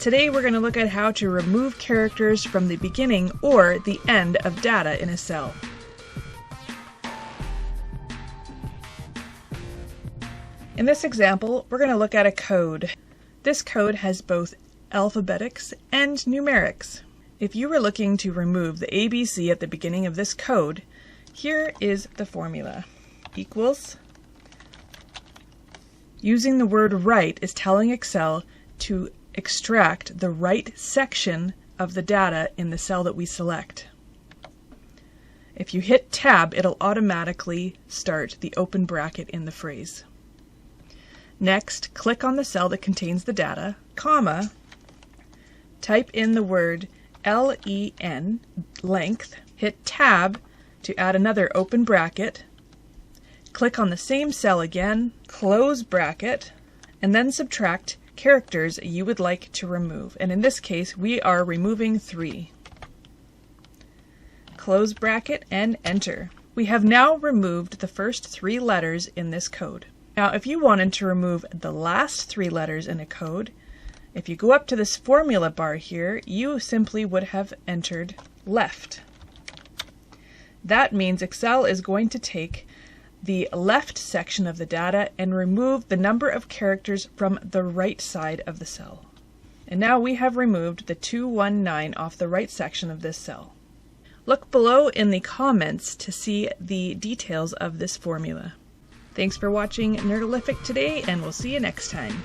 Today we're going to look at how to remove characters from the beginning or the end of data in a cell. In this example, we're going to look at a code. This code has both alphabetics and numerics. If you were looking to remove the ABC at the beginning of this code, here is the formula. Equals. Using the word right is telling Excel to extract the right section of the data in the cell that we select. If you hit Tab, it'll automatically start the open bracket in the phrase. Next, click on the cell that contains the data, comma, type in the word LEN, length, hit Tab to add another open bracket, click on the same cell again, close bracket, and then subtract characters you would like to remove. And in this case, we are removing 3. Close bracket and enter. We have now removed the first 3 letters in this code. Now, if you wanted to remove the last 3 letters in a code, if you go up to this formula bar here, you simply would have entered left. That means Excel is going to take the left section of the data and remove the number of characters from the right side of the cell. And now we have removed the 219 off the right section of this cell. Look below in the comments to see the details of this formula. Thanks for watching Nerdalific today, and we'll see you next time.